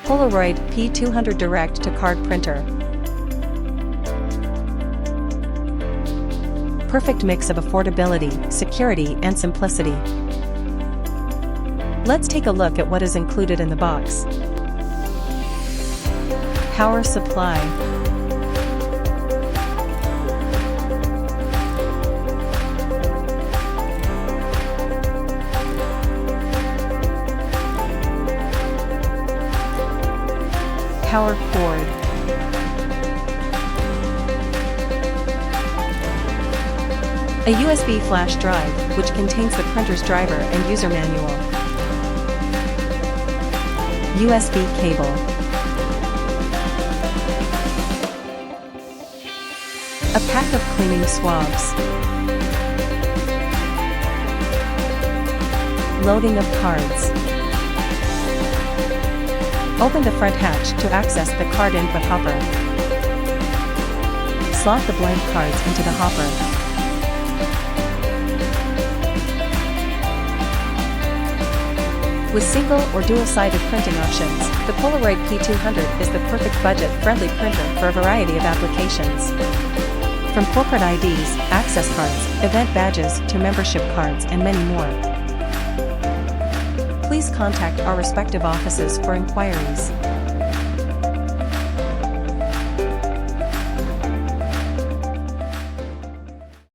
Polaroid P200 direct-to-card printer. Perfect mix of affordability, security, and simplicity. Let's take a look at what is included in the box. Power supply. Power cord. A USB flash drive, which contains the printer's driver and user manual. USB cable. A pack of cleaning swabs. Loading of cards. Open the front hatch to access the card input hopper. Slot the blank cards into the hopper. With single or dual-sided printing options, the Polaroid P200 is the perfect budget-friendly printer for a variety of applications. From corporate IDs, access cards, event badges to membership cards and many more. Please contact our respective offices for inquiries.